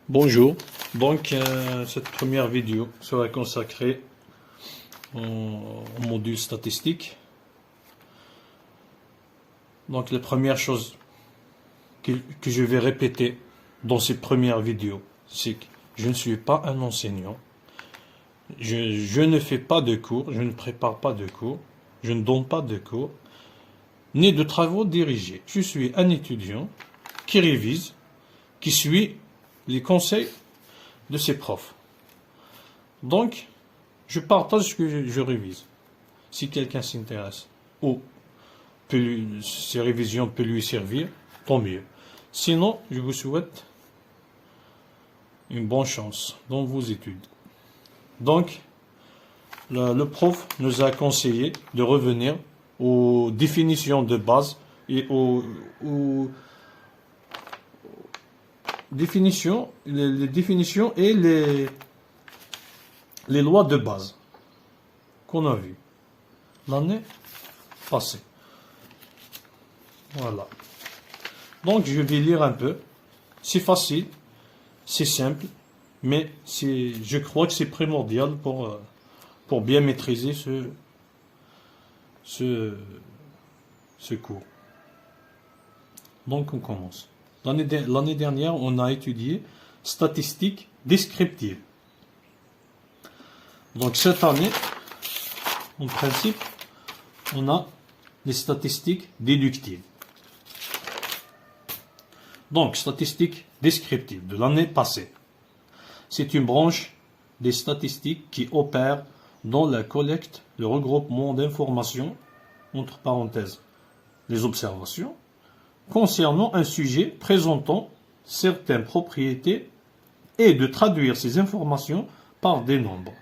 Bonjour, donc cette première vidéo sera consacrée au module statistique. Donc la première chose que je vais répéter dans cette première vidéo, c'est que je ne suis pas un enseignant, je ne fais pas de cours, je ne prépare pas de cours, je ne donne pas de cours, ni de travaux dirigés. Je suis un étudiant qui révise, qui suit les conseils de ses profs. Donc, je partage ce que je révise. Si quelqu'un s'intéresse ou ces révisions peuvent lui servir, tant mieux. Sinon, je vous souhaite une bonne chance dans vos études. Donc, le prof nous a conseillé de revenir aux définitions de base et aux définitions, les définitions et les lois de base qu'on a vues l'année passée. Voilà. Donc je vais lire un peu. C'est facile, c'est simple, mais je crois que c'est primordial pour bien maîtriser ce cours. Donc on commence. L'année dernière, on a étudié statistiques descriptives. Donc cette année, en principe, on a les statistiques déductives. Donc, statistiques descriptives de l'année passée. C'est une branche des statistiques qui opère dans la collecte, le regroupement d'informations, entre parenthèses, les observations, concernant un sujet présentant certaines propriétés et de traduire ces informations par des nombres.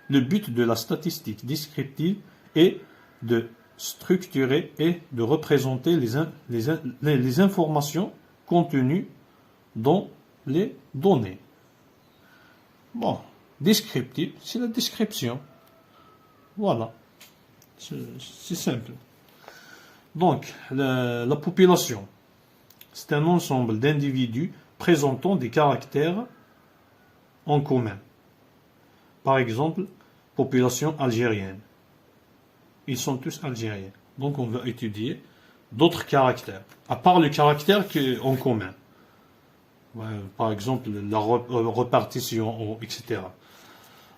Le but de la statistique descriptive est de structurer et de représenter les informations contenues dans les données. Bon, descriptive, c'est la description. Voilà, c'est simple. Donc, la population, c'est un ensemble d'individus présentant des caractères en commun. Par exemple, population algérienne. Ils sont tous algériens. Donc, on va étudier d'autres caractères, à part le caractère en commun. Par exemple, la répartition, etc.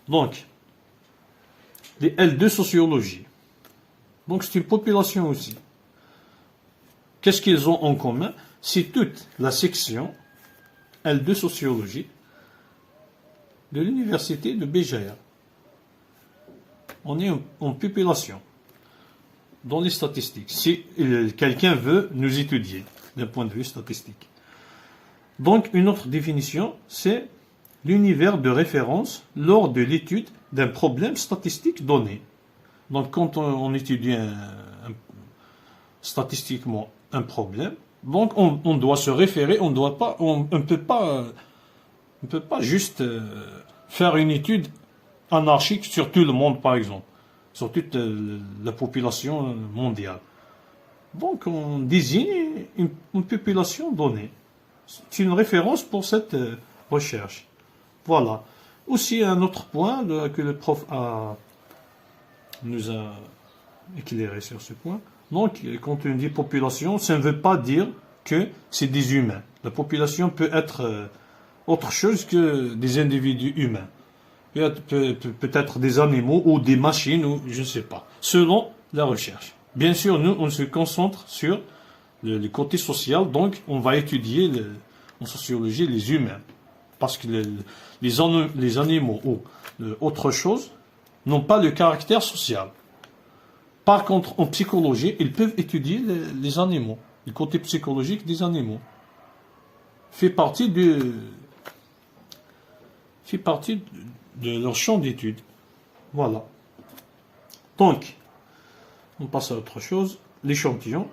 Donc, les L2 sociologie. Donc, c'est une population aussi. Qu'est-ce qu'ils ont en commun? C'est toute la section L2 sociologie de l'université de Béjaïa. On est en population dans les statistiques, si quelqu'un veut nous étudier d'un point de vue statistique. Donc, une autre définition, c'est l'univers de référence lors de l'étude d'un problème statistique donné. Donc, quand on étudie statistiquement un problème, donc on doit se référer, on ne peut pas juste faire une étude anarchique sur tout le monde, par exemple, sur toute la population mondiale. Donc on désigne une population donnée. C'est une référence pour cette recherche. Voilà. Aussi un autre point que le prof nous a éclairé sur ce point. Donc, quand on dit population, ça ne veut pas dire que c'est des humains. La population peut être autre chose que des individus humains. Peut-être des animaux ou des machines, ou je ne sais pas, selon la recherche. Bien sûr, nous, on se concentre sur le côté social, donc on va étudier en sociologie les humains. Parce que les animaux ou autre chose n'ont pas le caractère social. Par contre, en psychologie, ils peuvent étudier les animaux. Le côté psychologique des animaux fait partie de leur champ d'étude. Voilà. Donc, on passe à autre chose. L'échantillon,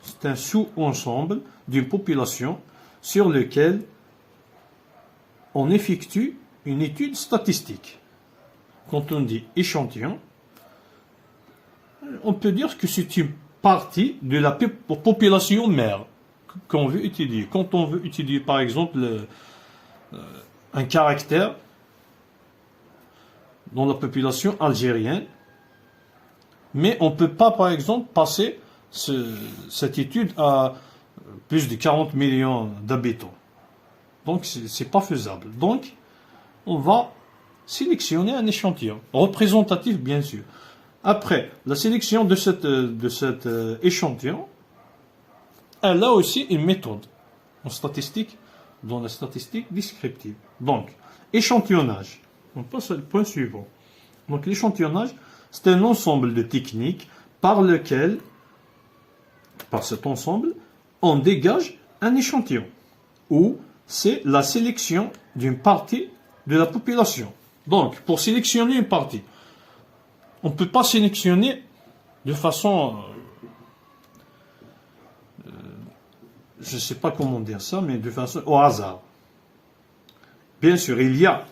c'est un sous-ensemble d'une population sur lequel on effectue une étude statistique. Quand on dit échantillon, on peut dire que c'est une partie de la population mère qu'on veut étudier. Quand on veut étudier, par exemple, un caractère dans la population algérienne, mais on ne peut pas, par exemple, passer cette étude à plus de 40 millions d'habitants. Donc, c'est pas faisable. Donc, on va sélectionner un échantillon, représentatif bien sûr. Après, la sélection de cet échantillon, elle a aussi une méthode en statistique, dans la statistique descriptive. Donc, échantillonnage. On passe au point suivant. Donc, l'échantillonnage, c'est un ensemble de techniques par lequel, par cet ensemble, on dégage un échantillon, ou c'est la sélection d'une partie de la population. Donc, pour sélectionner une partie, on ne peut pas sélectionner de façon, je ne sais pas comment dire ça, mais de façon au hasard. Bien sûr, il y a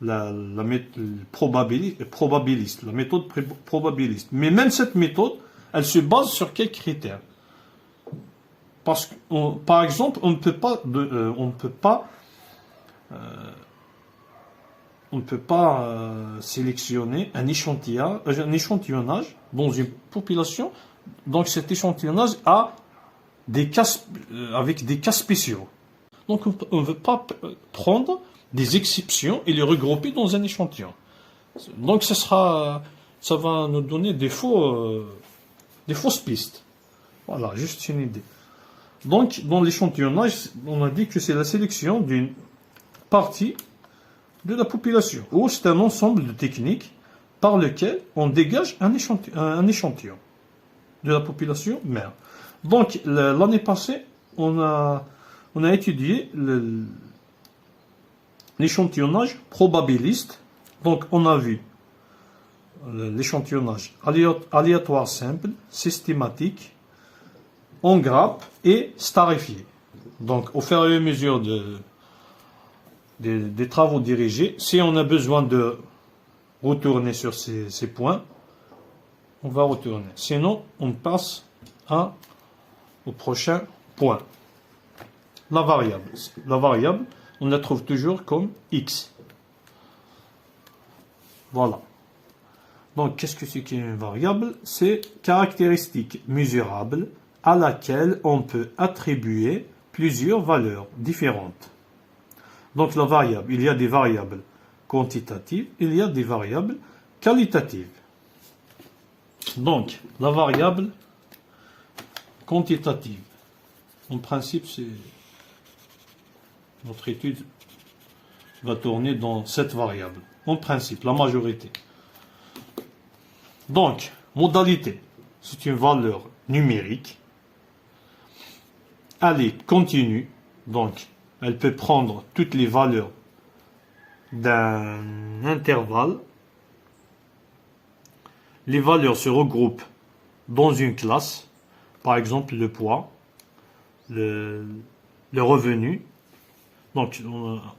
la méthode probabiliste, la méthode probabiliste. Mais même cette méthode, elle se base sur quels critères? Parce que, par exemple, on ne peut pas sélectionner un échantillonnage dans une population. Donc cet échantillonnage a avec des cas spéciaux. Donc on ne veut pas prendre des exceptions et les regrouper dans un échantillon. Donc ça va nous donner des fausses pistes. Voilà, juste une idée. Donc dans l'échantillonnage, on a dit que c'est la sélection d'une partie de la population, ou c'est un ensemble de techniques par lequel on dégage un échantillon de la population mère. Donc l'année passée, on a étudié l'échantillonnage probabiliste. Donc on a vu l'échantillonnage aléatoire simple, systématique, en grappe et starifié. Donc au fur et à mesure des travaux dirigés, si on a besoin de retourner sur ces points, on va retourner. Sinon, on passe au prochain point. La variable. La variable, on la trouve toujours comme x. Voilà. Donc, qu'est-ce que c'est qu'une variable? C'est caractéristique mesurable à laquelle on peut attribuer plusieurs valeurs différentes. Donc la variable, il y a des variables quantitatives, il y a des variables qualitatives. Donc la variable quantitative, en principe, notre étude va tourner dans cette variable. En principe, la majorité. Donc, modalité, c'est une valeur numérique. Elle est continue, donc elle peut prendre toutes les valeurs d'un intervalle. Les valeurs se regroupent dans une classe, par exemple le poids, le revenu. Donc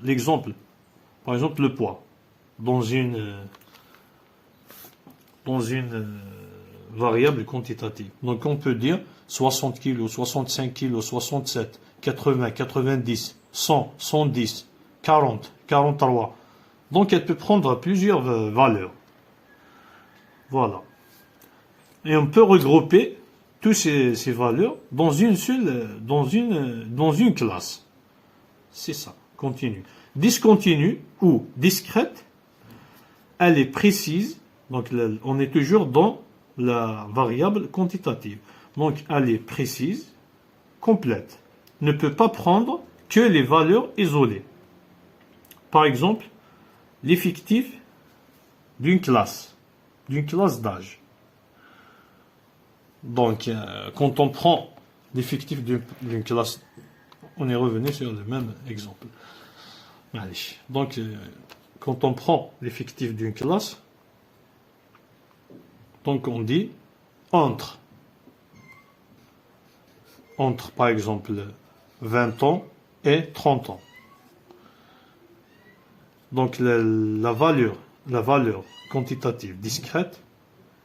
l'exemple, par exemple le poids, dans une variable quantitative. Donc on peut dire 60 kg, 65 kg, 67, 80, 90, 100, 110, 40, 43. Donc elle peut prendre plusieurs valeurs. Voilà. Et on peut regrouper toutes ces valeurs dans une classe. C'est ça, continue. Discontinue ou discrète, elle est précise. Donc on est toujours dans la variable quantitative. Donc elle est précise, complète. Ne peut pas prendre que les valeurs isolées. Par exemple, l'effectif d'une classe d'âge. Donc, quand on prend l'effectif d'une classe, on est revenu sur le même exemple. Allez. Donc, quand on prend l'effectif d'une classe, donc on dit entre par exemple 20 ans et 30 ans. Donc la valeur quantitative discrète,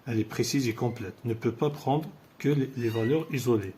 elle est précise et complète. Ne peut pas prendre que les valeurs isolées.